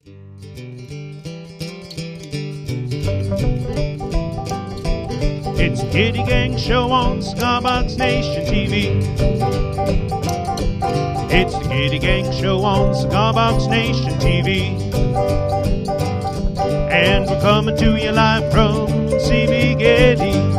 It's the Gitty Gang Show on Cigar Nation TV. It's the Gitty Gang Show on Cigar Nation TV. And we're coming to you live from CV Gitty.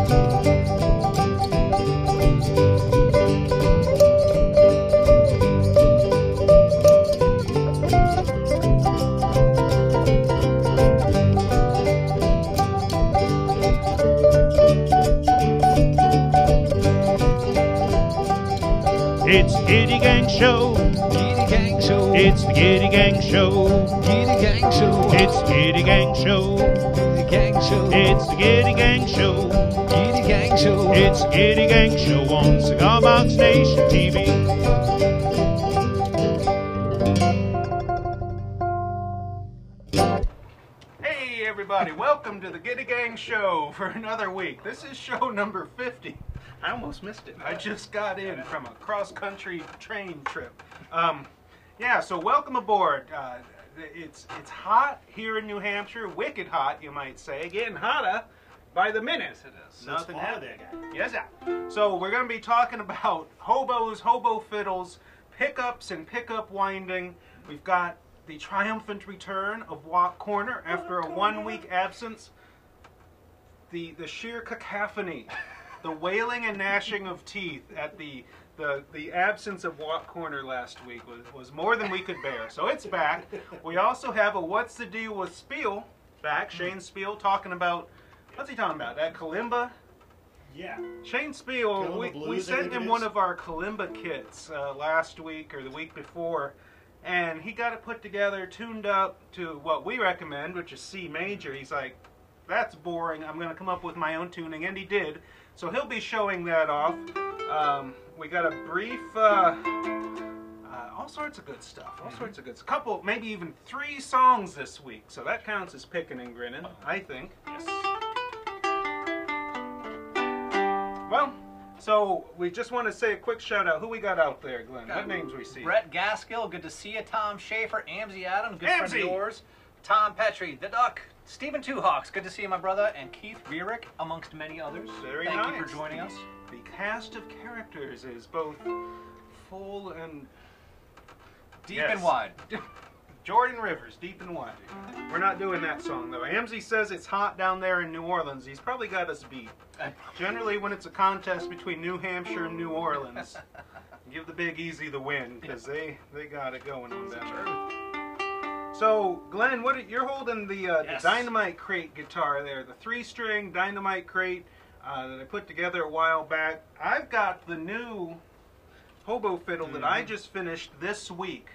It's the Gitty Gang Show. Gitty Gang Show. It's the Gitty Gang Show. Gitty Gang Show. It's the Gitty Gang Show. Gitty Gang Show. It's the Gitty Gang Show. Gitty Gang Show. It's the Gitty Gang Show on Cigar Nation TV. Hey everybody, welcome to the Gitty Gang Show for another week. This is show number 50. I almost missed it. I just got in from a cross-country train trip. Yeah, so welcome aboard. It's hot here in New Hampshire, wicked hot, you might say, getting hotter by the minute. Yes, it is. Nothing happening. happening. Yes, sir. So we're going to be talking about hobos, hobo fiddles, pickups and pickup winding. We've got the triumphant return of Walk Corner after a 1-week absence. The sheer cacophony. The wailing and gnashing of teeth at the absence of Walk Corner last week was more than we could bear. So it's back. We also have a What's the Deal with Spiel back. Shane Spiel talking about, what's he talking about? That Kalimba? Yeah. Shane Spiel, we sent him one of our Kalimba kits last week or the week before, and he got it put together, tuned up to what we recommend, which is C major. He's like, that's boring. I'm going to come up with my own tuning, and he did. So he'll be showing that off. We got a brief, all sorts of good stuff. All sorts of good stuff. Couple, maybe even 3 songs this week. So that counts as picking and grinning, I think. Yes. Well, so we just want to say a quick shout out. Who we got out there, Glenn? What names we see? Brett Gaskill, good to see you. Tom Schaefer, Amzie Adams, good friend of Amzie. yours. Tom Petrie, The Duck, Stephen Two Hawks, good to see you, my brother, and Keith Rierick, amongst many others. Very Thank nice. you for joining us. The cast of characters is both full and Deep and wide. Jordan Rivers, deep and wide. We're not doing that song though. Amzie says it's hot down there in New Orleans. He's probably got us beat. Generally, when it's a contest between New Hampshire and New Orleans, give the Big Easy the win because they got it going on down there. So, Glenn, you're holding the Dynamite Crate guitar there, the 3-string Dynamite Crate that I put together a while back. I've got the new hobo fiddle that I just finished this week.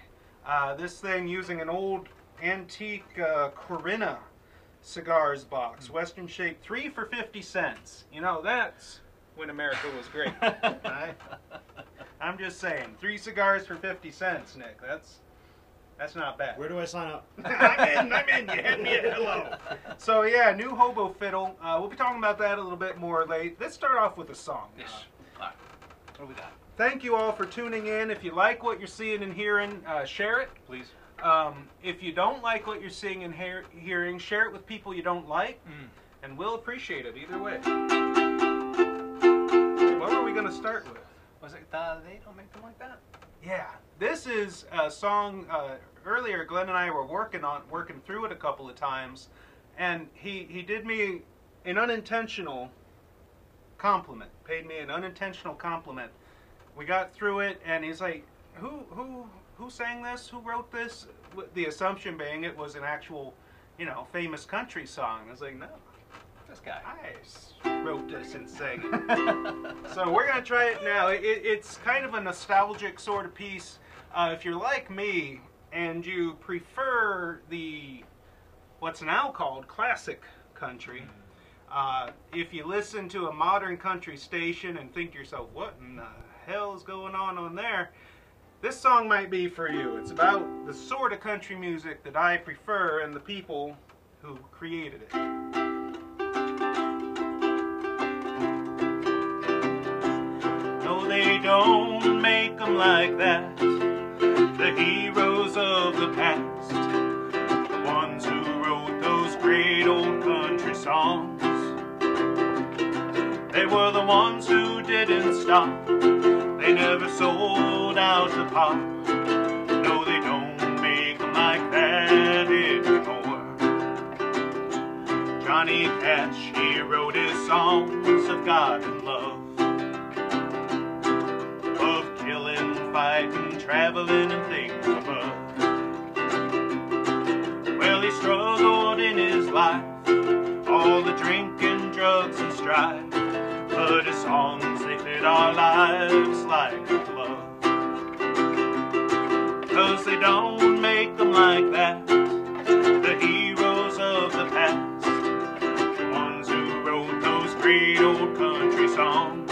This thing using an old antique Corinna cigars box, Western shape, 3 for 50 cents. You know, that's when America was great. I'm just saying, 3 cigars for 50 cents, Nick. That's not bad. Where do I sign up? I'm in. You hit me a hello. So yeah, new hobo fiddle. We'll be talking about that a little bit more late. Let's start off with a song. Yes. All right. What do we got? Thank you all for tuning in. If you like what you're seeing and hearing, share it. Please. If you don't like what you're seeing and hearing, share it with people you don't like, and we'll appreciate it either way. What were we going to start with? Was it They Don't Make Them Like That? Yeah, this is a song earlier Glenn and I were working through it a couple of times, and he did me an unintentional compliment, paid me an unintentional compliment. We got through it, and he's like, who sang this? Who wrote this? The assumption being it was an actual, famous country song. I was like, no, This guy. I wrote this and sang it. So we're going to try it now. It's kind of a nostalgic sort of piece. If you're like me and you prefer the, what's now called classic country, if you listen to a modern country station and think to yourself, what in the hell is going on there? This song might be for you. It's about the sort of country music that I prefer and the people who created it. No, they don't make them like that, the heroes of the past, the ones who didn't stop. They never sold out the pop. No, they don't make them like that anymore. Johnny Cash, he wrote his songs of God and love, of killing, fighting, traveling, and things above. Well, he struggled in his life, all the drinking, drugs, and strife, but his songs, they fit our lives like a glove. 'Cause they don't make them like that, the heroes of the past, the ones who wrote those great old country songs.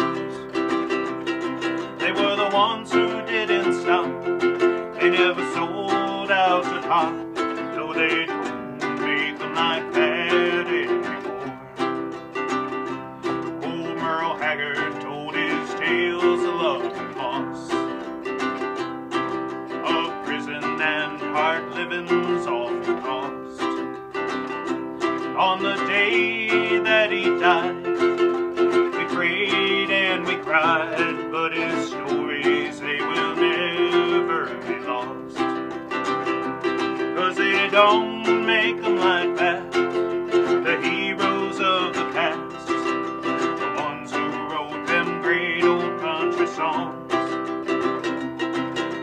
They were the ones who didn't stop, they never sold out the top. No, they don't make them like that anymore. Old Merle Haggard told his tales of love and loss, of prison and hard living's awful cost. On the day that he died, we prayed and we cried, but his stories, they will never be lost. 'Cause they don't make them like that, the heroes of the past, the ones who wrote them great old country songs.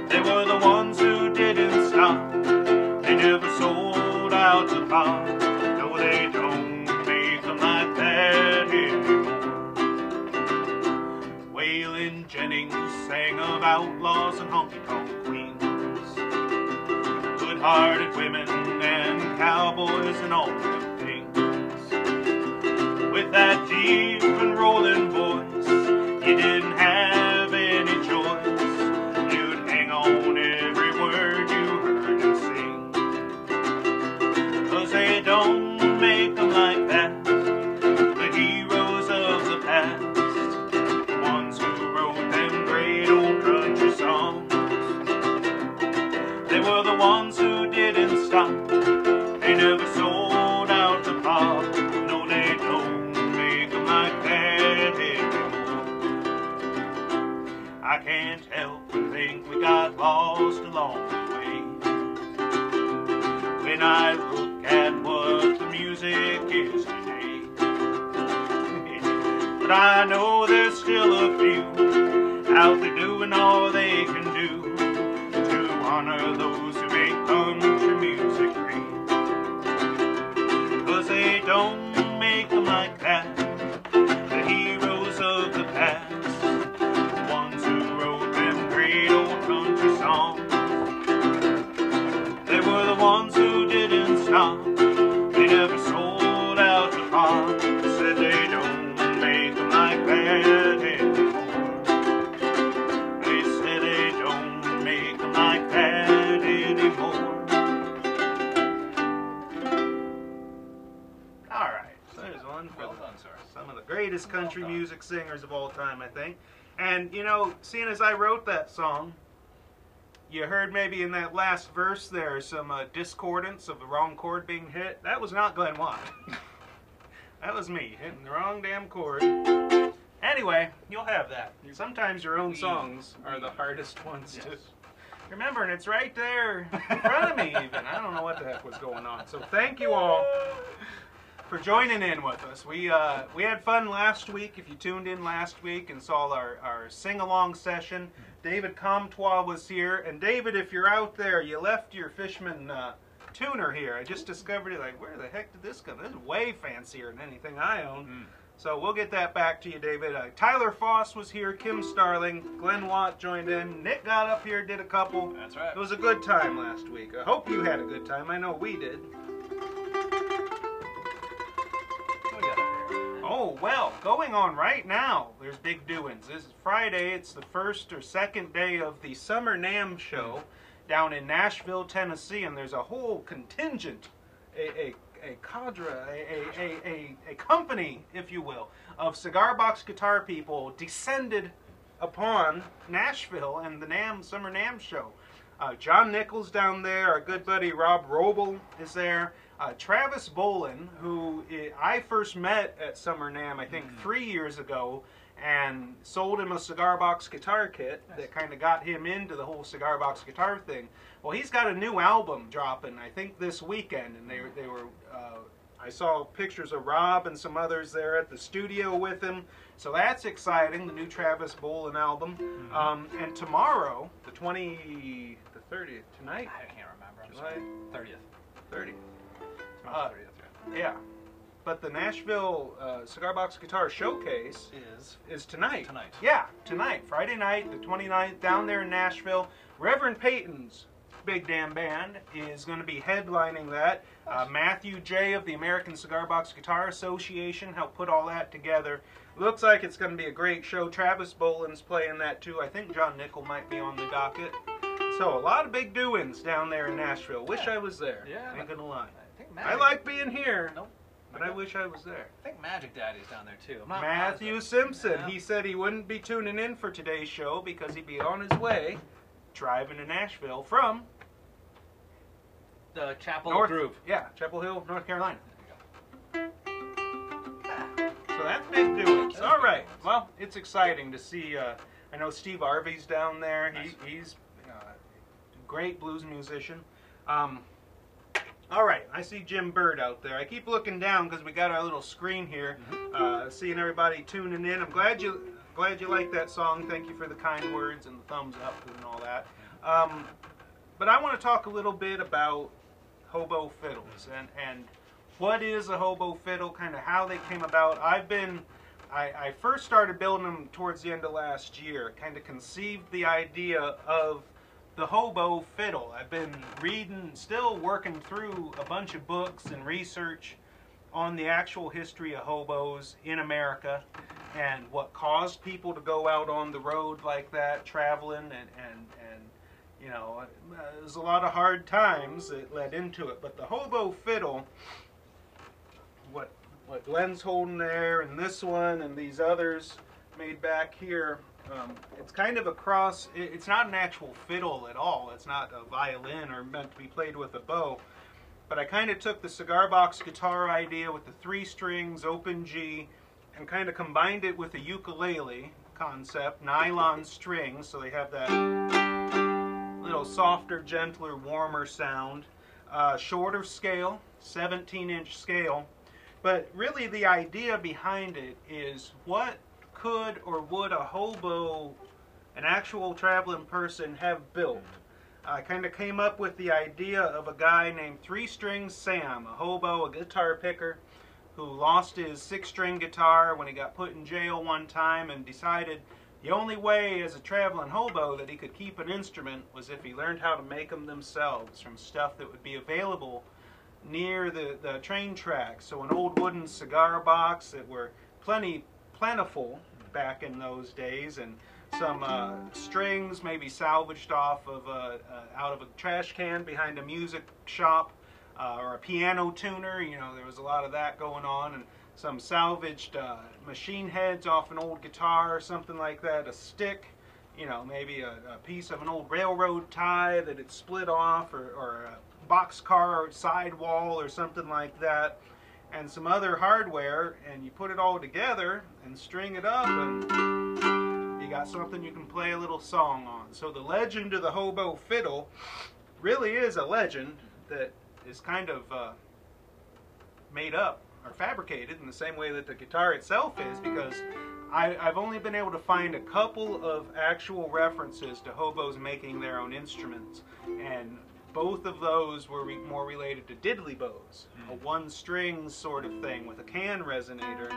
They were the ones who didn't stop, they never sold out the pop. No, they don't make them like that anymore. Waylon Jennings sang of outlaws and honky-tonk queens, good-hearted women and cowboys and all them things. With that deep and rolling voice, you didn't have any choice. You'd hang on every word you heard him sing. 'Cause they don't make them like that, the heroes of the past, the ones who wrote them great old country songs. They were the ones who didn't stop, they never sold out the pop. No, they don't make them like that anymore. I can't help but think we got lost along the way, when I look at what the music is today. But I know there's still a few out there doing all they can do to honor those who make country music great. 'Cause they don't make them like that, the heroes of the past, the ones who wrote them great old country songs. They were the ones who didn't stop, they never sold out the pop. Said they don't make them like that anymore. They said they don't make them like that anymore. All right, so there's one for Well done, sir. some of the greatest country music singers of all time, I think. And, you know, seeing as I wrote that song, you heard maybe in that last verse there some discordance of the wrong chord being hit. That was not Glenn Watt. That was me hitting the wrong damn chord. Anyway, you'll have that. Sometimes your own songs are the hardest ones to remember, and it's right there in front of me even. I don't know what the heck was going on. So thank you all for joining in with us. We had fun last week. If you tuned in last week and saw our sing-along session, David Comtois was here. And David, if you're out there, you left your Fishman tuner here. I just discovered it. Like, where the heck did this come? This is way fancier than anything I own. So we'll get that back to you, David. Tyler Foss was here, Kim Starling, Glenn Watt joined in, Nick got up here, did a couple. That's right. It was a good time last week. I hope you had a good time. I know we did. Oh, well, going on right now, there's big doings. This is Friday. It's the first or second day of the Summer NAMM show down in Nashville, Tennessee, and there's a whole contingent, a cadre, a company, if you will, of cigar box guitar people descended upon Nashville and the Summer NAMM show. John Nichols down there, our good buddy Rob Roble is there. Travis Bolin, who I first met at Summer NAMM, I think 3 years ago, and sold him a cigar box guitar kit that kind of got him into the whole cigar box guitar thing. Well, he's got a new album dropping, I think this weekend, and they were I saw pictures of Rob and some others there at the studio with him, so that's exciting. The new Travis Bolin album, and tomorrow, the 30th tonight. I can't remember. I'm July sorry. 30th. 30th. Yeah. But the Nashville Cigar Box Guitar Showcase is tonight. Yeah, tonight, Friday night, the 29th, down there in Nashville. Reverend Peyton's big damn band is going to be headlining that. Matthew J. of the American Cigar Box Guitar Association helped put all that together. Looks like it's going to be a great show. Travis Bolin's playing that too. I think John Nickel might be on the docket. So a lot of big doings down there in Nashville. Wish I was there. Yeah, ain't gonna lie. I like being here. Nope. But I wish I was there. I think Magic Daddy's down there too. Matthew Simpson. Yeah. He said he wouldn't be tuning in for today's show because he'd be on his way driving to Nashville from the Chapel Grove. Yeah, Chapel Hill, North Carolina. So that's big doings. All right. Well, it's exciting to see. I know Steve Harvey's down there. He's a great blues musician. All right, I see Jim Bird out there. I keep looking down because we got our little screen here, seeing everybody tuning in. I'm glad you like that song. Thank you for the kind words and the thumbs up and all that. But I want to talk a little bit about hobo fiddles and what is a hobo fiddle, kind of how they came about. I first started building them towards the end of last year, kind of conceived the idea of the hobo fiddle. I've been reading, still working through a bunch of books and research on the actual history of hobos in America and what caused people to go out on the road like that, traveling, and you know, there's a lot of hard times that led into it. But the hobo fiddle, what Glenn's holding there, and this one, and these others made back here, it's kind of a cross. It's not an actual fiddle at all. It's not a violin or meant to be played with a bow. But I kind of took the cigar box guitar idea with the 3 strings, open G, and kind of combined it with a ukulele concept, nylon strings, so they have that little softer, gentler, warmer sound. Shorter scale, 17-inch scale. But really the idea behind it is what could or would a hobo, an actual traveling person, have built? I kind of came up with the idea of a guy named 3 String Sam, a hobo, a guitar picker, who lost his 6-string guitar when he got put in jail one time and decided the only way as a traveling hobo that he could keep an instrument was if he learned how to make them themselves from stuff that would be available near the train tracks. So an old wooden cigar box that were plentiful back in those days, and some strings maybe salvaged off of out of a trash can behind a music shop, or a piano tuner. You know, there was a lot of that going on, and some salvaged machine heads off an old guitar or something like that, a stick, you know, maybe a piece of an old railroad tie that had split off, or a boxcar sidewall or something like that, and some other hardware, and you put it all together and string it up, and you got something you can play a little song on. So the legend of the hobo fiddle really is a legend that is kind of made up or fabricated in the same way that the guitar itself is, because I've only been able to find a couple of actual references to hobos making their own instruments, and both of those were more related to diddly bows, a 1-string sort of thing with a can resonator.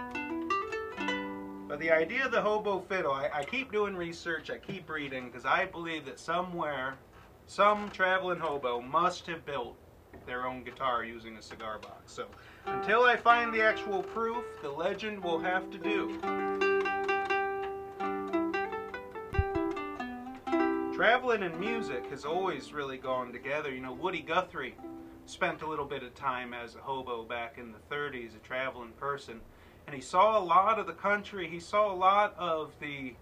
But the idea of the hobo fiddle, I keep doing research, I keep reading, because I believe that somewhere, some traveling hobo must have built their own guitar using a cigar box. So until I find the actual proof, the legend will have to do. Traveling and music has always really gone together. You know, Woody Guthrie spent a little bit of time as a hobo back in the 30s, a traveling person, and he saw a lot of the country. He saw a lot of the,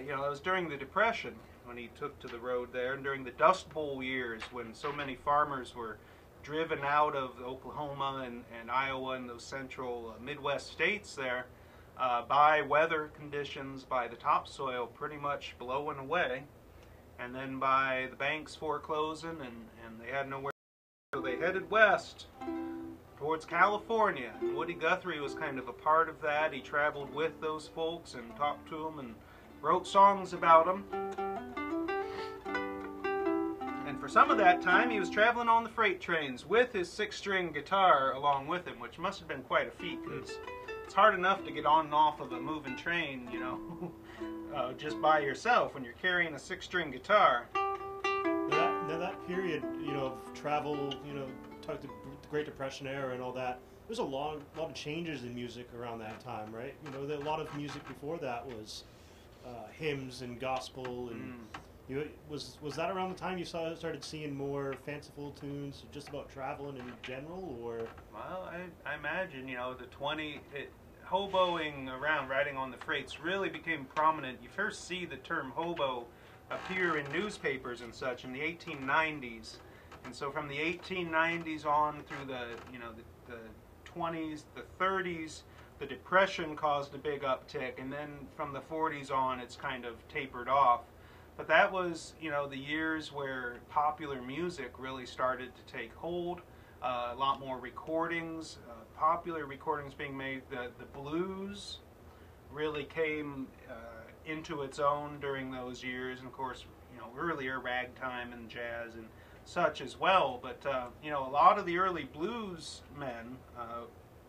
you know, it was during the Depression when he took to the road there, and during the Dust Bowl years when so many farmers were driven out of Oklahoma and Iowa and those central Midwest states there. by weather conditions, by the topsoil pretty much blowing away, and then by the banks foreclosing, and they had nowhere. So they headed west towards California. And Woody Guthrie was kind of a part of that. He traveled with those folks and talked to them and wrote songs about them. And for some of that time, he was traveling on the freight trains with his 6-string guitar along with him, which must have been quite a feat, because it's hard enough to get on and off of a moving train, you know, just by yourself when you're carrying a 6-string guitar. Now that period, you know, of travel, you know, talk the Great Depression era and all that, there's a lot of changes in music around that time, right? You know, a lot of music before that was hymns and gospel, and was that around the time you started seeing more fanciful tunes, just about traveling in general, or? Well, I imagine, you know, hoboing around, riding on the freights really became prominent. You first see the term hobo appear in newspapers and such in the 1890s, and so from the 1890s on through the 20s, the 30s, the Depression caused a big uptick, and then from the 40s on it's kind of tapered off. But that was, you know, the years where popular music really started to take hold. A lot more recordings, popular recordings being made. The blues really came into its own during those years, and of course, you know, earlier ragtime and jazz and such as well. But you know, a lot of the early blues men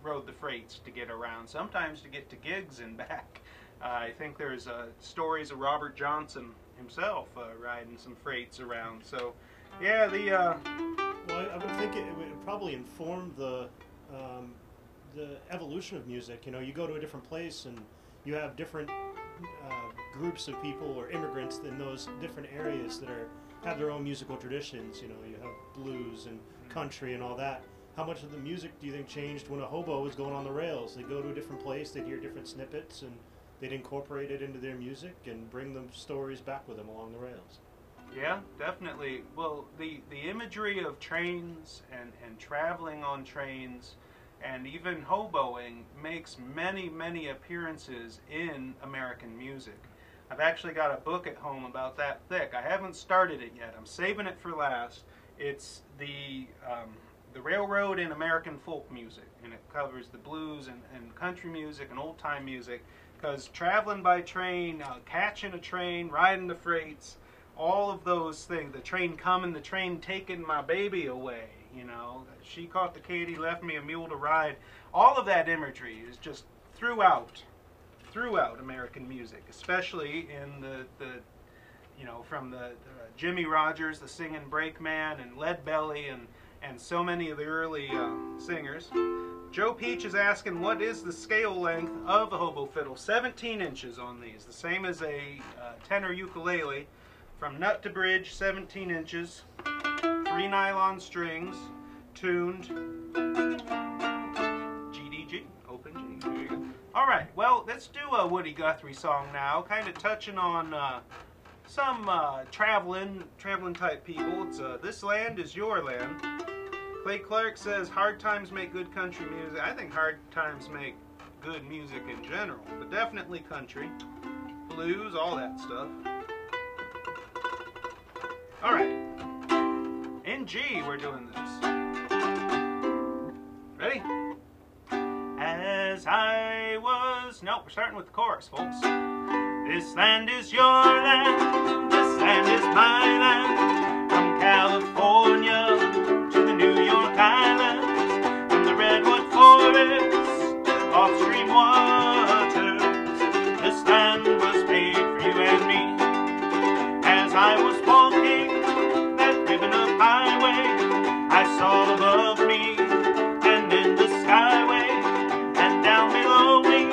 rode the freights to get around, sometimes to get to gigs and back. I think there's stories of Robert Johnson himself riding some freights around. So, yeah, well, I would think it would probably inform the evolution of music. You know, you go to a different place and you have different groups of people or immigrants in those different areas that have their own musical traditions. You know, you have blues and country and all that. How much of the music do you think changed when a hobo was going on the rails? They'd go to a different place, they'd hear different snippets, and they'd incorporate it into their music and bring them stories back with them along the rails. Yeah, definitely. Well, the imagery of trains and traveling on trains and even hoboing makes many appearances in American music. I've actually got a book at home about that thick. I haven't started it yet. I'm saving it for last. It's the railroad in American folk music, and it covers the blues and country music and old-time music, because traveling by train, catching a train, riding the freights, all of those things, the train coming, the train taking my baby away, you know, she caught the Katy, left me a mule to ride. All of that imagery is just throughout American music, especially in the you know, from the Jimmy Rogers, the Singin' Brakeman, and Leadbelly, and so many of the early singers. Joe Peach is asking, what is the scale length of a hobo fiddle? 17 inches on these, the same as a tenor ukulele. From nut to bridge, 17 inches, 3 nylon strings, tuned, GDG, open G. There you go. All right, well, let's do a Woody Guthrie song now, kind of touching on some traveling type people. It's This Land Is Your Land. Clay Clark says, hard times make good country music. I think hard times make good music in general, but definitely country, blues, all that stuff. All right, in G we're doing this. Ready? As I was, nope, we're starting with the chorus, folks. This land is your land, this land is my land, from California to the New York Islands, from the redwood forest to the Gulf Stream waters. This land was made for you and me. As I was walking that ribbon of highway, I saw above me and in the skyway, and down below me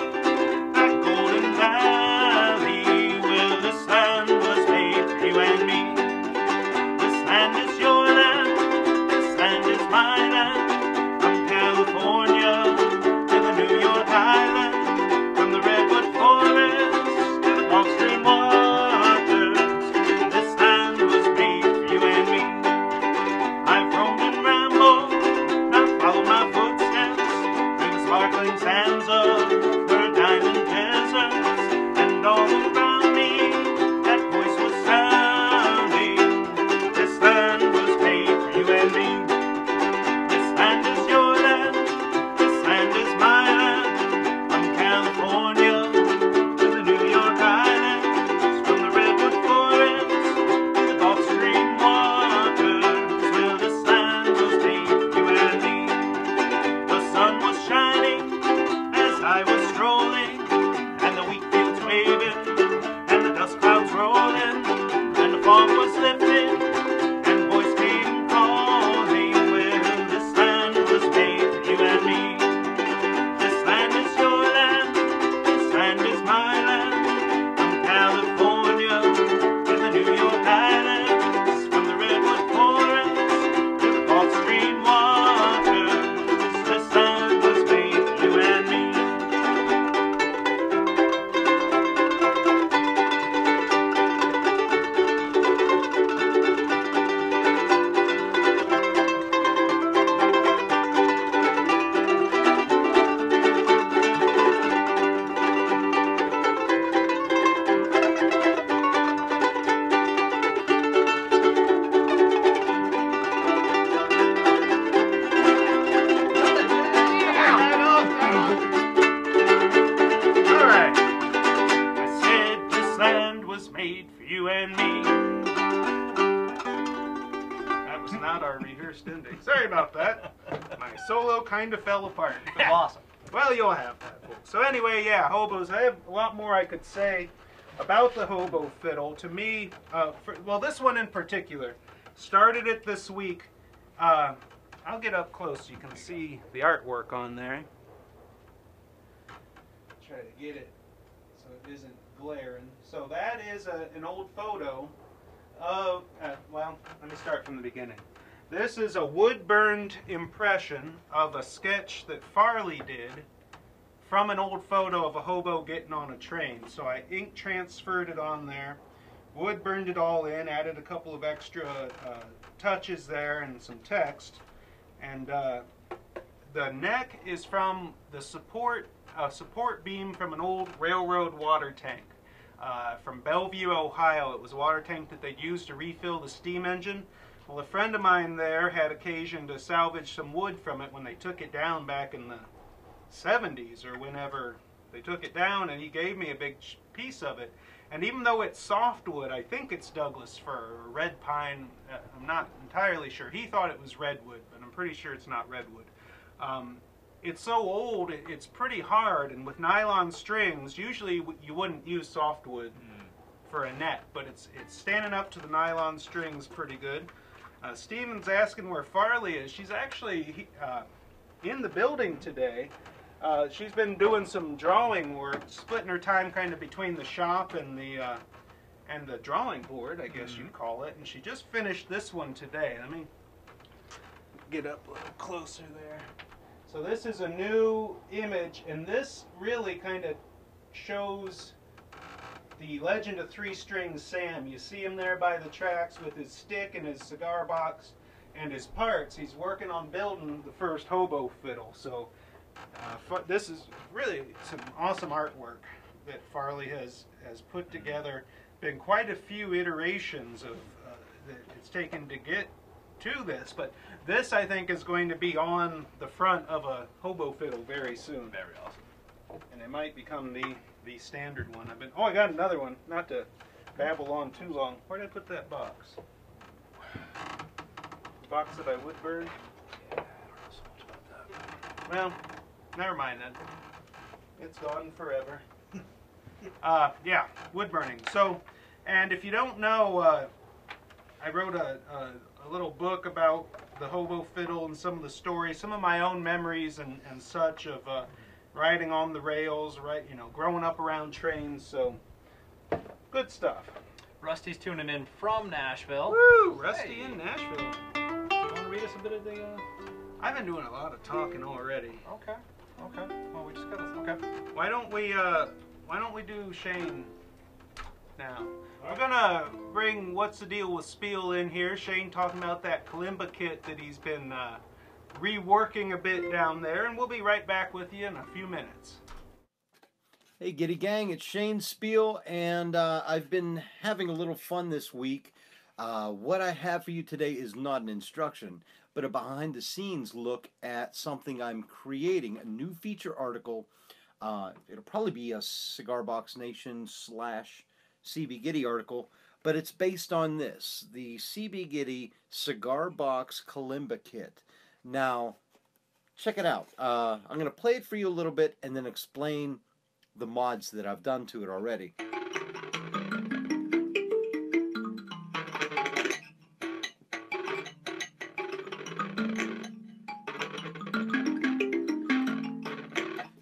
that golden valley. Well, this land was made for you and me. This land is your land, this land is my land, from California to the New York Island, from the redwood forest to the Gulf Stream waters. This land was made for you and me. I've roamed and rambled, now follow my footsteps through the sparkling sands of her diamond folks, not our rehearsed ending. Sorry about that. My solo kind of fell apart. It was awesome. Well, you'll have that, folks. So anyway, yeah, hobos. I have a lot more I could say about the hobo fiddle. To me, well, this one in particular, started it this week. I'll get up close so you can see the artwork on there. Try to get it so it isn't glaring. So that is an old photo of, well, let me start from the beginning. This is a wood-burned impression of a sketch that Farley did from an old photo of a hobo getting on a train. So I ink transferred it on there, wood burned it all in, added a couple of extra touches there and some text. And the neck is from the support beam from an old railroad water tank. From Bellevue, Ohio. It was a water tank that they'd used to refill the steam engine. Well, a friend of mine there had occasion to salvage some wood from it when they took it down back in the 70s or whenever they took it down, and he gave me a big piece of it. And even though it's softwood, I think it's Douglas fir or red pine. I'm not entirely sure. He thought it was redwood, but I'm pretty sure it's not redwood. It's so old, it's pretty hard, and with nylon strings, usually you wouldn't use softwood for a net, but it's standing up to the nylon strings pretty good. Steven's asking where Farley is. She's actually in the building today. She's been doing some drawing work, splitting her time kind of between the shop and the drawing board, I guess you'd call it, and she just finished this one today. Let me get up a little closer there. So this is a new image, and this really kind of shows the legend of Three String Sam. You see him there by the tracks with his stick and his cigar box and his parts. He's working on building the first hobo fiddle. So this is really some awesome artwork that Farley has put together. Been quite a few iterations of that it's taken to get to this, but this I think is going to be on the front of a hobo fiddle very soon. Very awesome. And it might become the standard one. I got another one, not to babble on too long. Where did I put that box? The box that I wood burned? Yeah, I don't know so much about that. Well, never mind then. It's gone forever. Yeah, wood burning. So, and if you don't know, I wrote a little book about the hobo fiddle and some of the stories, some of my own memories and such of riding on the rails, growing up around trains. So, good stuff. Rusty's tuning in from Nashville. Woo! Rusty Hey. in Nashville. You want to read us a bit of the... I've been doing a lot of talking already. Okay. Well, we just got this. Okay. Why don't we do Shane now? We're gonna bring What's the Deal with Spiel in here. Shane talking about that Kalimba kit that he's been reworking a bit down there, and we'll be right back with you in a few minutes. Hey Gitty Gang, it's Shane Spiel, and I've been having a little fun this week. What I have for you today is not an instruction, but a behind-the-scenes look at something I'm creating, a new feature article. It'll probably be a Cigar Box Nation / CB Gitty article, but it's based on this, the CB Gitty Cigar Box Kalimba kit. Now, check it out. I'm going to play it for you a little bit and then explain the mods that I've done to it already.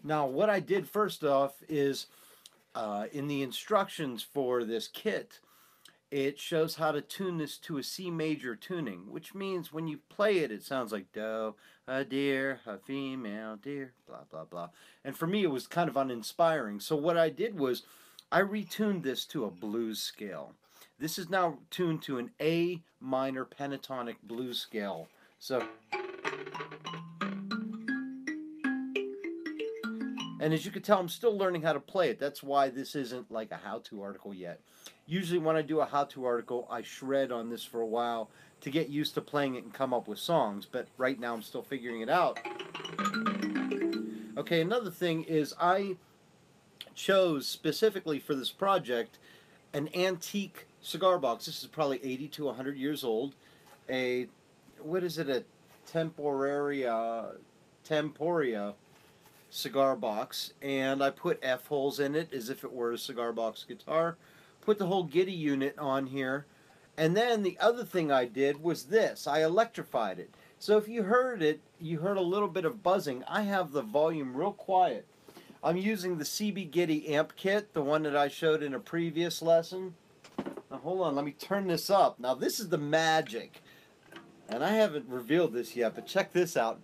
Now, what I did first off is in the instructions for this kit, it shows how to tune this to a C major tuning, which means when you play it, it sounds like do, a deer, a female deer, blah, blah, blah. And for me, it was kind of uninspiring. So what I did was I retuned this to a blues scale. This is now tuned to an A minor pentatonic blues scale. So... And as you can tell, I'm still learning how to play it. That's why this isn't like a how-to article yet. Usually when I do a how-to article, I shred on this for a while to get used to playing it and come up with songs. But right now I'm still figuring it out. Okay, another thing is I chose specifically for this project an antique cigar box. This is probably 80 to 100 years old. A what is it, a Temporia cigar box, and I put F-holes in it as if it were a cigar box guitar. Put the whole Gitty unit on here. And then the other thing I did was this. I electrified it. So if you heard it, you heard a little bit of buzzing. I have the volume real quiet. I'm using the CB Gitty amp kit, the one that I showed in a previous lesson. Now hold on, let me turn this up. Now this is the magic. And I haven't revealed this yet, but check this out.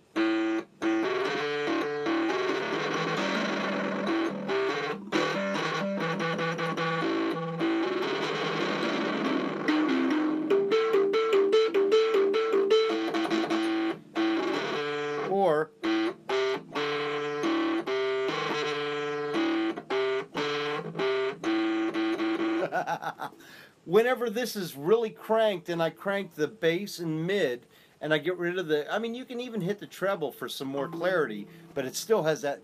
Or whenever this is really cranked and I crank the bass and mid and I get rid of the, I mean, you can even hit the treble for some more clarity, but it still has that.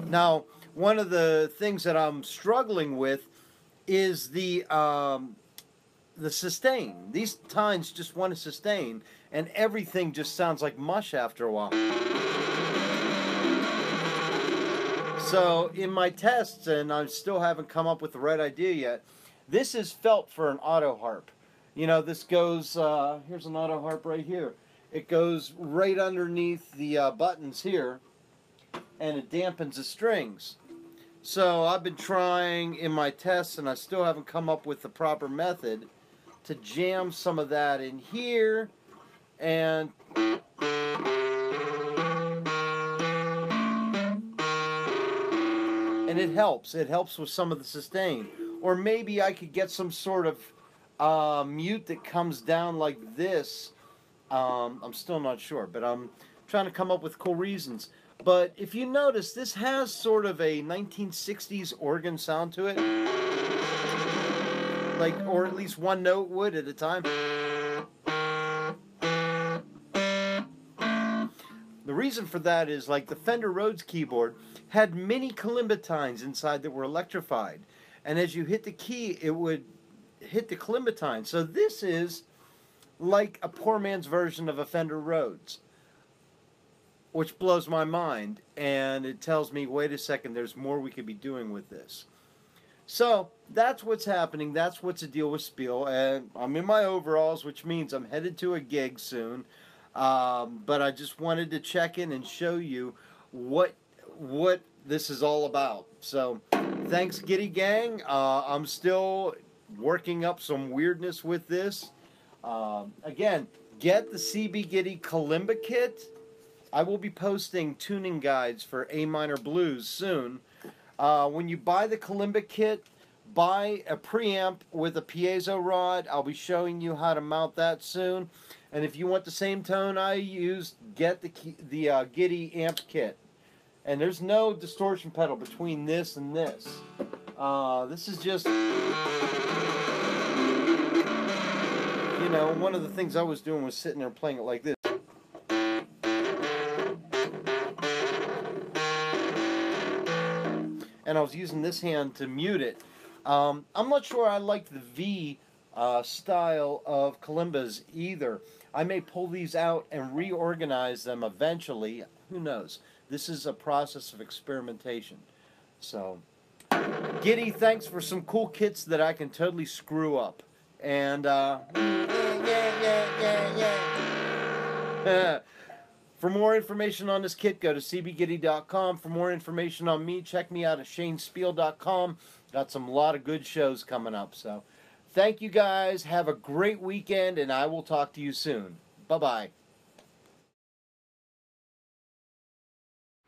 Now, one of the things that I'm struggling with is the sustain. These tines just want to sustain, and everything just sounds like mush after a while. So in my tests, and I still haven't come up with the right idea yet, this is felt for an auto harp. You know, this goes, here's an auto harp right here. It goes right underneath the buttons here, and it dampens the strings. So I've been trying in my tests, and I still haven't come up with the proper method to jam some of that in here, and it helps. It helps with some of the sustain. Or maybe I could get some sort of mute that comes down like this. I'm still not sure, but I'm trying to come up with cool reasons. But if you notice, this has sort of a 1960s organ sound to it. Like, or at least one note would at a time. The reason for that is, like, the Fender Rhodes keyboard had many Kalimba tines inside that were electrified. And as you hit the key, it would hit the Kalimba tine. So this is like a poor man's version of a Fender Rhodes, which blows my mind. And it tells me, wait a second, there's more we could be doing with this. So that's what's happening. That's what's the deal with Spiel. And I'm in my overalls, which means I'm headed to a gig soon. But I just wanted to check in and show you what this is all about. So thanks, Gitty Gang. I'm still working up some weirdness with this. Again, get the CB Gitty Kalimba kit. I will be posting tuning guides for A minor blues soon. When you buy the Kalimba kit, buy a preamp with a piezo rod. I'll be showing you how to mount that soon. And if you want the same tone I used, get the Gitty amp kit. And there's no distortion pedal between this and this. This is just, you know, one of the things I was doing was sitting there playing it like this. And I was using this hand to mute it. I'm not sure I like the V style of Kalimbas either. I may pull these out and reorganize them eventually. Who knows? This is a process of experimentation. So, Gitty, thanks for some cool kits that I can totally screw up. And, for more information on this kit, go to cbgitty.com. For more information on me, check me out at shanespiel.com. Got lot of good shows coming up. So, thank you guys. Have a great weekend, and I will talk to you soon. Bye-bye.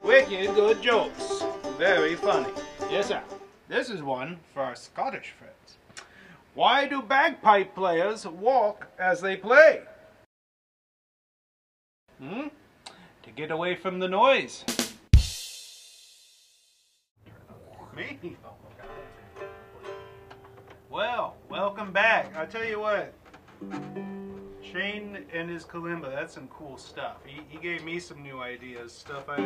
Wicked good jokes. Very funny. Yes, sir. This is one for our Scottish friends. Why do bagpipe players walk as they play? To get away from the noise. Me? Well, welcome back. I tell you what, Shane and his Kalimba, that's some cool stuff. He gave me some new ideas, stuff I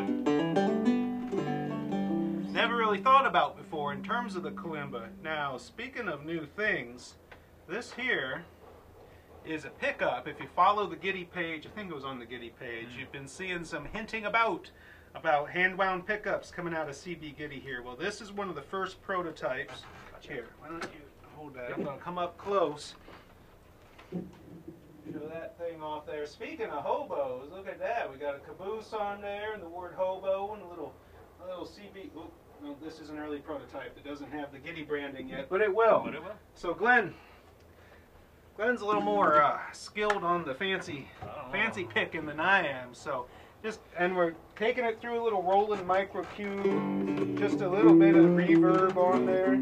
never really thought about before in terms of the kalimba. Now, speaking of new things, this here is a pickup. If you follow the Gitty page, I think it was on the Gitty page, you've been seeing some hinting about hand-wound pickups coming out of CB Gitty here. Well, this is one of the first prototypes. Here, why don't you hold that? I'm going to come up close. Show that thing off there. Speaking of hobos, look at that. We got a caboose on there and the word hobo and a little CB. Oh, no, this is an early prototype that doesn't have the Gitty branding yet, but it will. So Glenn's a little more skilled on the fancy picking than I am. So and we're taking it through a little rolling micro cube, just a little bit of reverb on there.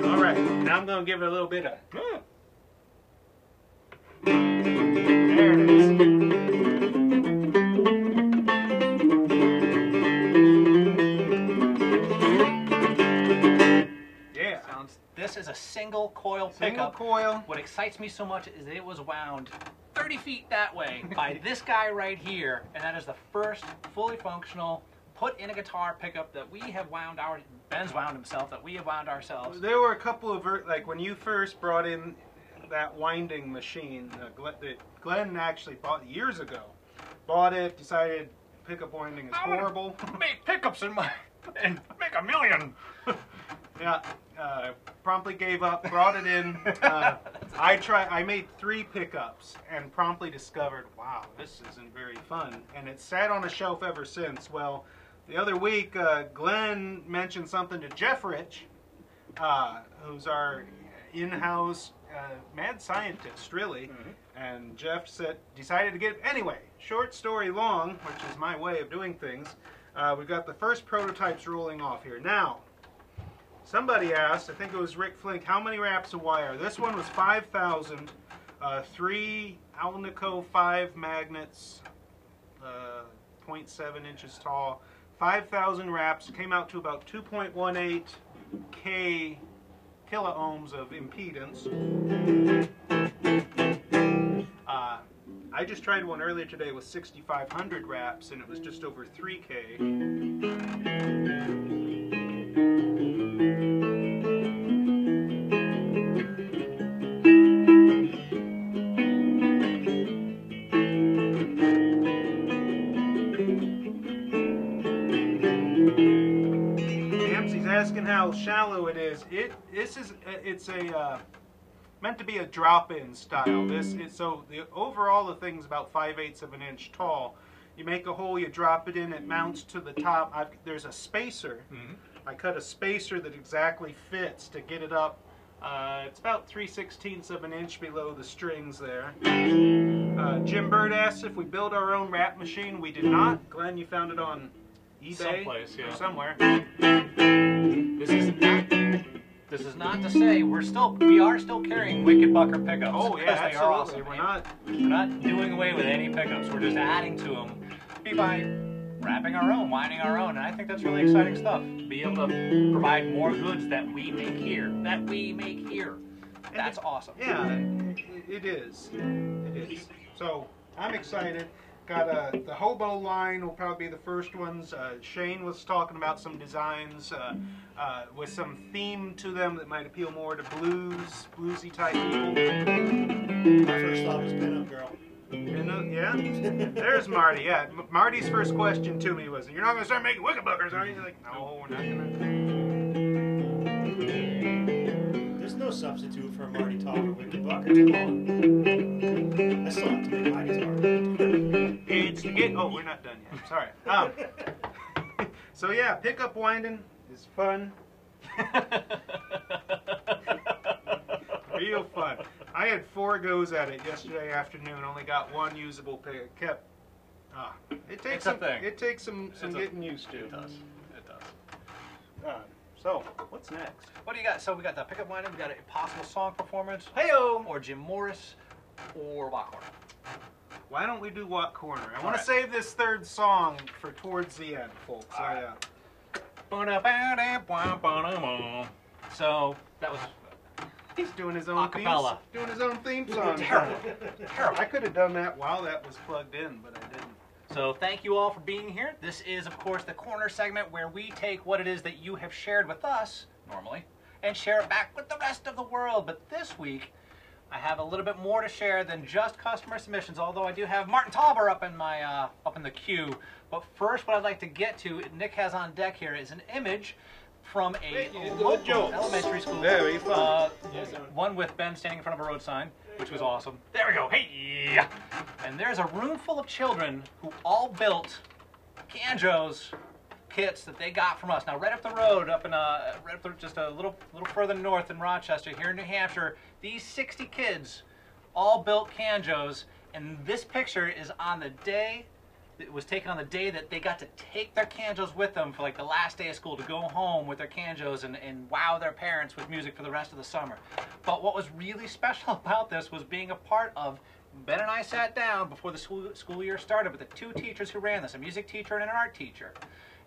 All right, now I'm going to give it a little bit of. There it is. Yeah. This is a single coil pickup. Single coil. What excites me so much is that it was wound 30 feet that way by this guy right here, and that is the first fully functional put in a guitar pickup that we have wound Ben's wound himself, that we have wound ourselves. There were a couple of, like when you first brought in that winding machine, that Glenn actually bought years ago. Bought it, decided pickup winding is horrible. Make pickups and make $1 million. Yeah, promptly gave up, brought it in. I made 3 pickups and promptly discovered, wow, this isn't very fun. And it's sat on a shelf ever since. Well, the other week, Glenn mentioned something to Jeff Rich, who's our in-house mad scientist, really. And Jeff decided to get it. Anyway, short story long, which is my way of doing things, we've got the first prototypes rolling off here. Now, somebody asked, I think it was Rick Flink, how many wraps of wire? This one was 5,000, 3 Alnico 5 magnets, 0.7 inches tall, 5,000 wraps, came out to about 2.18 kiloohms of impedance. I just tried one earlier today with 6,500 wraps and it was just over 3K. Amsy's asking how shallow it is. It's meant to be a drop-in style. So overall the thing's about 5/8 of an inch tall. You make a hole, you drop it in, it mounts to the top. There's a spacer. I cut a spacer that exactly fits to get it up. It's about 3/16 of an inch below the strings there. Jim Bird asked if we build our own wrap machine. We did not. Glenn, you found it on eBay? Someplace, yeah. Or somewhere. This is not to say we are still carrying Wicked Bucker pickups. Oh yeah, absolutely. They are awesome. We're not doing away with any pickups. We're just adding to them by wrapping our own, winding our own, and I think that's really exciting stuff. Be able to provide more goods that we make here. That's awesome. Yeah, it is. It is. So I'm excited. Got the hobo line will probably be the first ones. Shane was talking about some designs with some theme to them that might appeal more to bluesy type people. My first thought was Pin Up Girl. Yeah? There's Marty. Yeah, Marty's first question to me was, "You're not going to start making Wicked Buckers, are you?" He's like, "No, we're not going to." There's no substitute for a Marty Topper Wicked Bucker. Come on. I still have to make my guitar. It's to get. Oh, we're not done yet. Sorry. So yeah, pickup winding is fun. Real fun. I had 4 goes at it yesterday afternoon. Only got 1 usable pick. Kept. It takes some getting used to. It does. It does. So what's next? What do you got? So we got the pickup winding. We got a possible song performance. Heyo! Or Jim Morris, or Walk Corner. Why don't we do Walk Corner? I want to save this 3rd song for towards the end, folks. So yeah. So that was He's doing his own Acapella. doing his own theme song. Terrible. Terrible. I could have done that while that was plugged in, but I didn't. So thank you all for being here. This is, of course, the corner segment where we take what it is that you have shared with us, normally, and share it back with the rest of the world. But this week, I have a little bit more to share than just customer submissions, although I do have Martin Tauber up in my up in the queue. But first, what I'd like to get to, Nick has on deck here, is an image from a local elementary school. Very fun. One with Ben standing in front of a road sign, which was awesome. There we go. Hey! And there's a room full of children who all built Canjos kits that they got from us. Now, right up the road, just a little further north in Rochester, here in New Hampshire, these 60 kids all built Canjos, and this picture is on the day. It was taken on the day that they got to take their Canjos with them for like the last day of school, to go home with their Canjos and wow their parents with music for the rest of the summer. But what was really special about this was being a part of, Ben and I sat down before the school year started with the two teachers who ran this, a music teacher and an art teacher.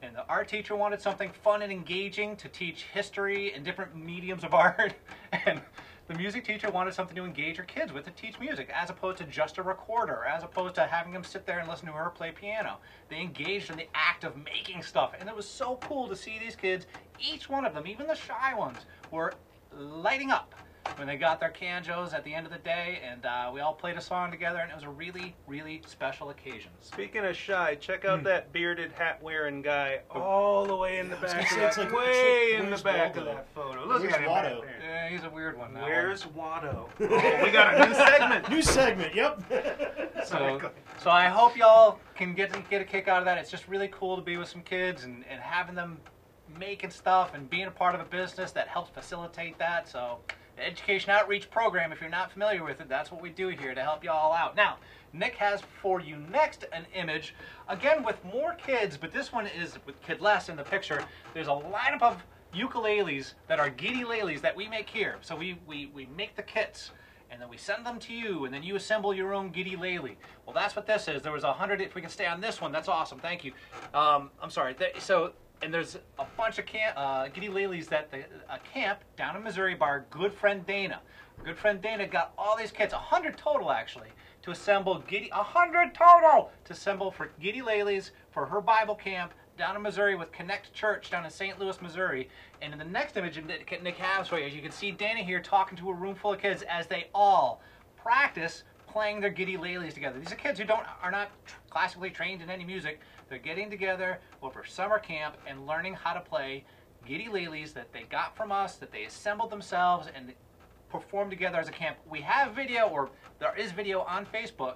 And the art teacher wanted something fun and engaging to teach history and different mediums of art. And the music teacher wanted something to engage her kids with, to teach music, as opposed to just a recorder, as opposed to having them sit there and listen to her play piano. They engaged in the act of making stuff. And it was so cool to see these kids, each one of them, even the shy ones, were lighting up when they got their Canjos at the end of the day, and we all played a song together, and it was a really, really special occasion. Speaking of shy, check out that bearded hat-wearing guy all the way in the back of that, way in the back of that photo. Look at him back there. Yeah, he's a weird one now. Where's Watto? Oh, we got a new segment. New segment, yep. So I hope y'all can get a kick out of that. It's just really cool to be with some kids and having them making stuff and being a part of a business that helps facilitate that. So the Education Outreach Program, if you're not familiar with it, that's what we do here to help you all out. Now, Nick has for you next an image, again with more kids, but this one is with kidless in the picture. There's a lineup of ukuleles that are Gitty lelies that we make here. So we make the kits, and then we send them to you, and then you assemble your own Gitty lely. Well, that's what this is. There was 100, if we can stay on this one, that's awesome, thank you. I'm sorry, and there's a bunch of Gitty lelies that a camp down in Missouri by our good friend Dana. Our good friend Dana got all these kits, 100 total actually, to assemble 100 total to assemble for Gitty lelies for her Bible camp down in Missouri with Connect Church down in St. Louis, Missouri. And in the next image that Nick has for you, as you can see Dana here talking to a room full of kids as they all practice playing their Gitty lelies together. These are kids who are not classically trained in any music. They're getting together over summer camp and learning how to play Gitty lelies that they got from us, that they assembled themselves and performed together as a camp. We have video, or there is video on Facebook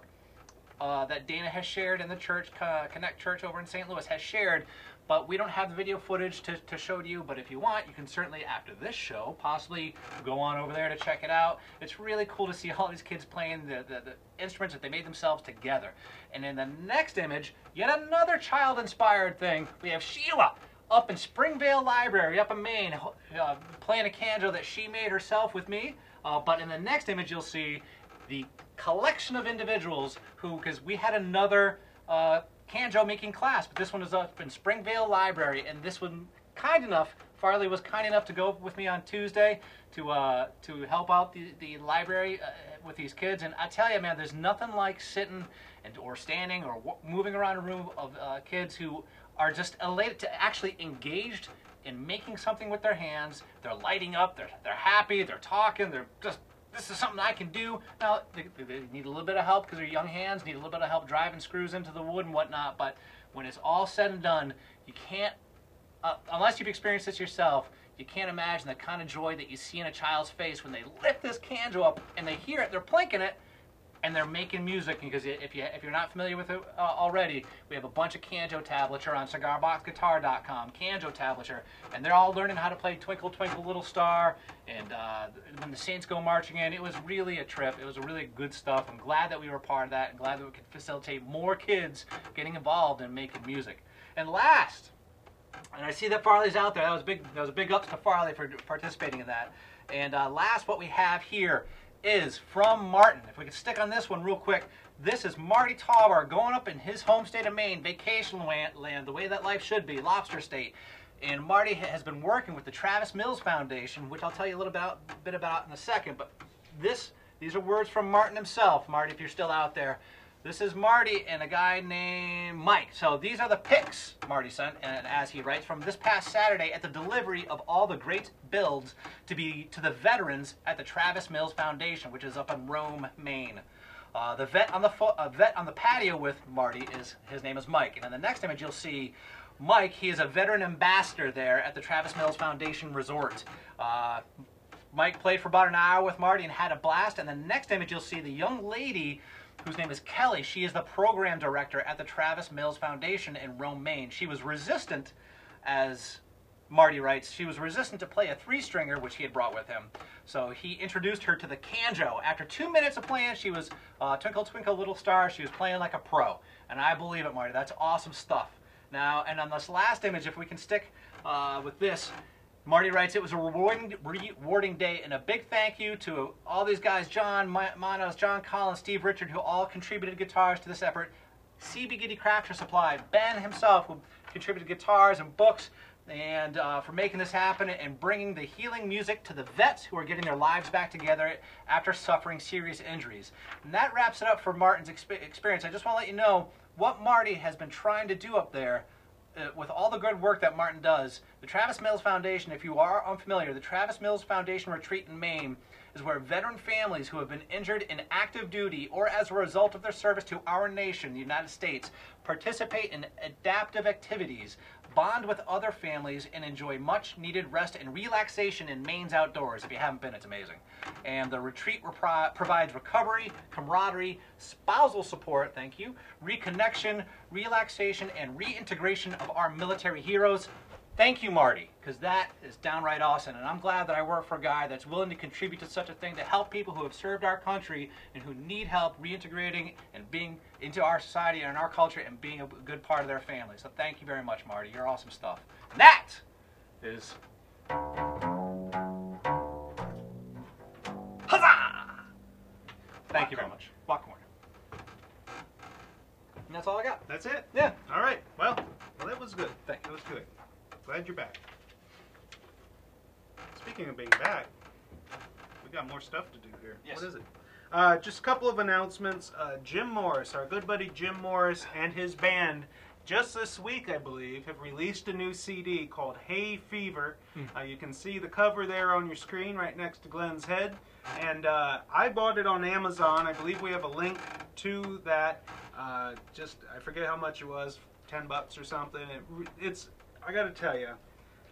that Dana has shared, and the church, Connect Church over in St. Louis has shared, but we don't have the video footage to show to you. But if you want, you can certainly, after this show, possibly go on over there to check it out. It's really cool to see all these kids playing the instruments that they made themselves together. And in the next image, yet another child-inspired thing. We have Sheila up in Springvale Library up in Maine playing a Canjo that she made herself with me. But in the next image, you'll see the collection of individuals who, because we had another Canjo making class, but this one is up in Springvale Library, and this one, Farley was kind enough to go with me on Tuesday to help out the library with these kids. And I tell you, man, there's nothing like sitting or standing or moving around a room of kids who are just elated to actually engaged in making something with their hands. They're lighting up, they're happy, they're talking, they're just, this is something I can do. Now, they need a little bit of help because they're young hands, need a little bit of help driving screws into the wood and whatnot, but when it's all said and done, you can't, unless you've experienced this yourself, you can't imagine the kind of joy that you see in a child's face when they lift this Canjo up and they hear it, they're plinking it, and they're making music. Because if you're not familiar with it already, we have a bunch of Canjo tablature on cigarboxguitar.com, Canjo tablature, and they're all learning how to play Twinkle Twinkle Little Star, and when the Saints Go Marching In. It was really a trip. It was really good stuff. I'm glad that we were part of that, and glad that we could facilitate more kids getting involved in making music. And last, and I see that Farley's out there. That was a big ups to Farley for participating in that. And last, what we have here is from Martin. If we could stick on this one real quick. This is Marty Tauber going up in his home state of Maine, vacation land, the way that life should be, Lobster State. And Marty has been working with the Travis Mills Foundation, which I'll tell you a little bit about in a second. But these are words from Martin himself. Marty, if you're still out there. This is Marty and a guy named Mike. So these are the pics Marty sent, and as he writes, from this past Saturday at the delivery of all the great builds to the veterans at the Travis Mills Foundation, which is up in Rome, Maine. The vet on the patio with Marty his name is Mike. And in the next image you'll see Mike. He is a veteran ambassador there at the Travis Mills Foundation Resort. Mike played for about an hour with Marty and had a blast. And the next image you'll see the young lady whose name is Kelly. She is the program director at the Travis Mills Foundation in Rome, Maine. She was resistant, as Marty writes, she was resistant to play a 3-stringer, which he had brought with him. So he introduced her to the banjo. After 2 minutes of playing, she was Twinkle Twinkle Little Star. She was playing like a pro. And I believe it, Marty. That's awesome stuff. Now, and on this last image, if we can stick with this, Marty writes, it was a rewarding day, and a big thank you to all these guys, John Manos, John Collins, Steve Richard, who all contributed guitars to this effort. CB Gitty Crafter Supply, Ben himself, who contributed guitars and books, and for making this happen and bringing the healing music to the vets who are getting their lives back together after suffering serious injuries. And that wraps it up for Martin's experience. I just want to let you know what Marty has been trying to do up there. With all the good work that Martin does, the Travis Mills Foundation, if you are unfamiliar, the Travis Mills Foundation Retreat in Maine is where veteran families who have been injured in active duty or as a result of their service to our nation, the United States, participate in adaptive activities, bond with other families, and enjoy much needed rest and relaxation in Maine's outdoors. If you haven't been, it's amazing. And the retreat provides recovery, camaraderie, spousal support, thank you, reconnection, relaxation, and reintegration of our military heroes. Thank you, Marty, because that is downright awesome. And I'm glad that I work for a guy that's willing to contribute to such a thing to help people who have served our country and who need help reintegrating and being into our society and our culture and being a good part of their family. So thank you very much, Marty. You're awesome stuff. And that is... Huzzah! Thank you very much. Walk more. And that's all I got. That's it? Yeah. All right. Well, that was good. Thank you. That was good. Glad you're back. Speaking of being back, we got more stuff to do here. Yes. What is it? Just a couple of announcements. Jim Morris, our good buddy Jim Morris, and his band, just this week, I believe, have released a new CD called Hay Fever. You can see the cover there on your screen right next to Glenn's head. And I bought it on Amazon. I believe we have a link to that. I forget how much it was, $10 or something. I gotta tell you,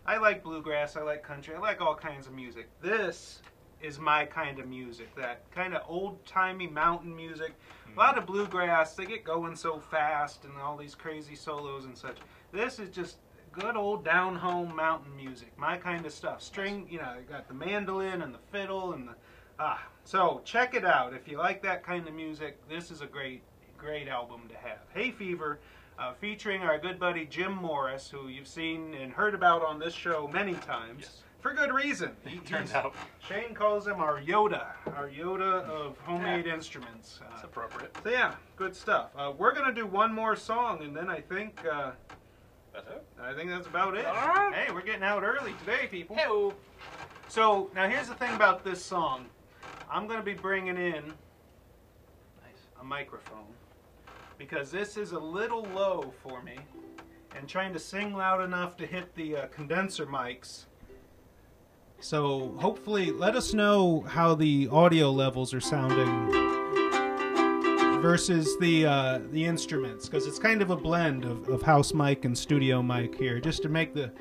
I like bluegrass, I like country, I like all kinds of music. This is my kind of music, that kind of old-timey mountain music. A lot of bluegrass, they get going so fast and all these crazy solos and such. This is just good old down-home mountain music, my kind of stuff. String, you know, I got the mandolin and the fiddle and the... So check it out. If you like that kind of music, this is a great album to have. Hay Fever. Featuring our good buddy Jim Morris, who you've seen and heard about on this show many times. Yes. For good reason. Turns out. Shane calls him our Yoda of homemade instruments. That's appropriate. So yeah, good stuff. We're going to do one more song, and then I think... That's it? I think that's about it. All right. Hey, we're getting out early today, people. Hey-o. So, now here's the thing about this song. I'm going to be bringing in a microphone, because this is a little low for me, and trying to sing loud enough to hit the condenser mics. So hopefully, let us know how the audio levels are sounding versus the instruments, because it's kind of a blend of house mic and studio mic here, just to make the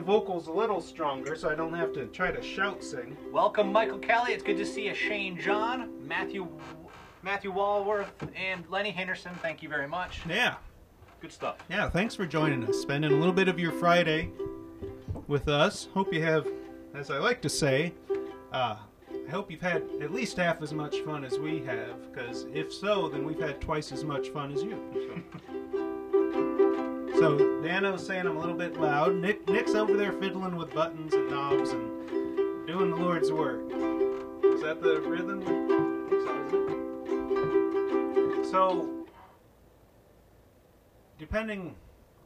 vocals a little stronger, so I don't have to try to shout sing. Welcome, Michael Kelly. It's good to see you, Shane John, Matthew Walworth, and Lenny Henderson. Thank you very much. Yeah. Good stuff. Yeah, thanks for joining us. Spending a little bit of your Friday with us. Hope you have, as I like to say, I hope you've had at least half as much fun as we have, because if so, then we've had twice as much fun as you. So Dana was saying I'm a little bit loud. Nick's over there fiddling with buttons and knobs and doing the Lord's work. Is that the rhythm? So, depending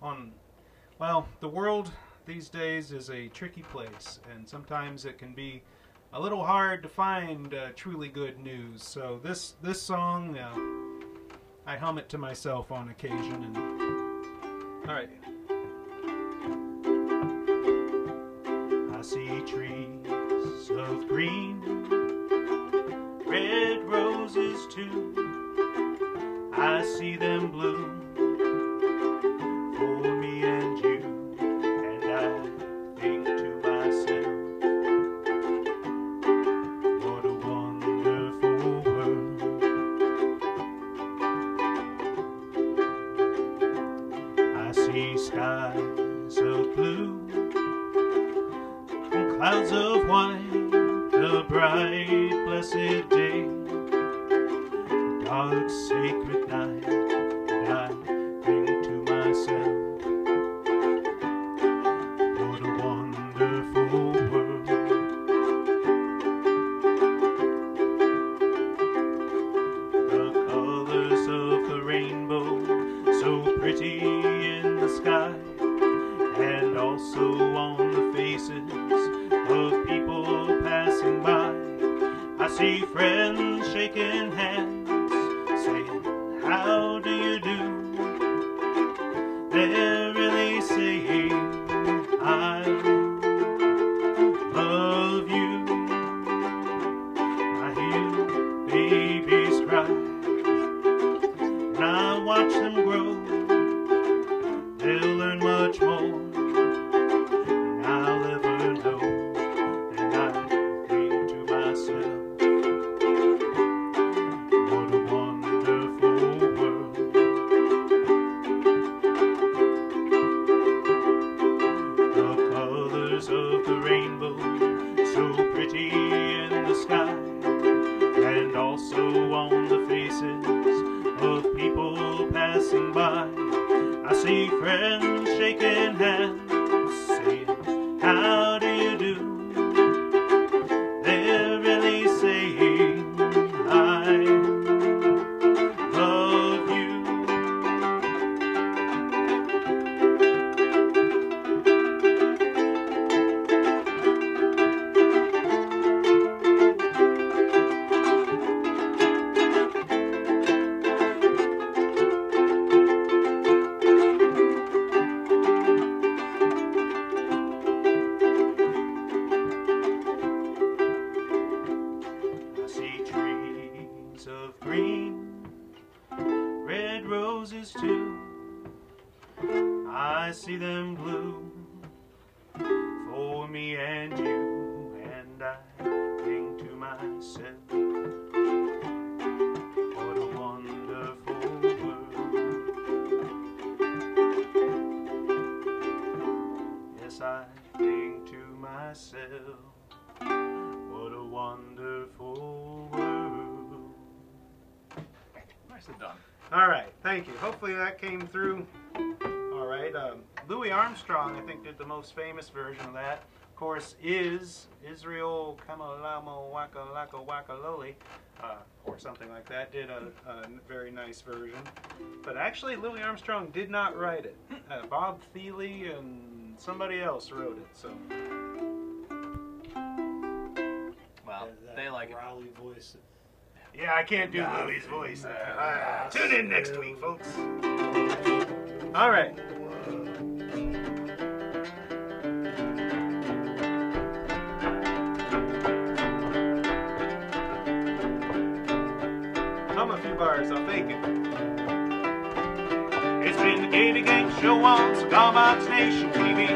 on Well, the world these days is a tricky place, and sometimes it can be a little hard to find truly good news. So this song, I hum it to myself on occasion. And all right. I see trees of green, red roses too. I see them bloom for me and you, and I think to myself, what a wonderful world. I see skies of blue and clouds of white, a bright blessed day, dark sacred night, and I think to myself, what a wonderful world. The colors of the rainbow, so pretty in the sky, and also on the faces of people passing by. I see friends shaking hands, saying, how do you do? They're really saying, I love you. I hear babies cry, and I watch them grow. They'll learn much more than I'll ever know. And I think to myself, what a wonderful world. The colors of the rainbow, so pretty in the sky, and also on the faces of people passing by. I see friends shaking hands, saying, how do you do? They're really saying, I love you. I see trees of green, red roses too. I see them bloom for me and you, and I think to myself, what a wonderful world. Yes, I think to myself, what a wonderful world. Nicely done. All right, thank you. Hopefully that came through. All right, Louis Armstrong, I think, did the most famous version of that. Of course, is Israel Kamalamo Waka Laka Waka Loli, or something like that, did a very nice version. But actually, Louis Armstrong did not write it. Bob Thiele and somebody else wrote it. So. Well, they like it. growly voice. Yeah, I can't do Louis' voice. Tune in next week, folks. All right. Hum a few bars, I'll fake it. It's been the Gitty Gang show on Cigar Box Nation TV.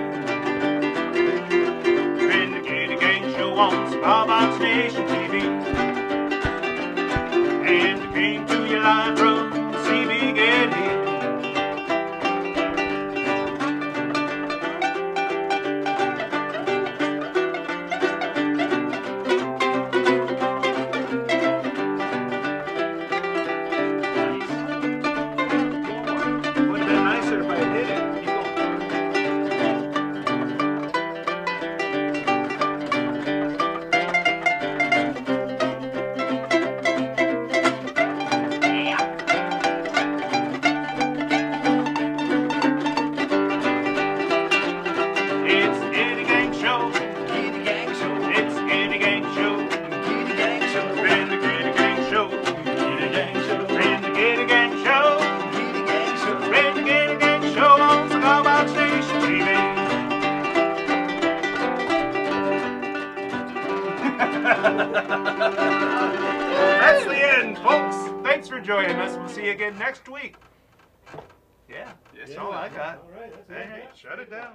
It's been the Gitty Gang show on Cigar Box Nation TV. And we came to you live from CB Gitty. again next week. Yeah, that's all I got. All right, that's Hey, shut it down.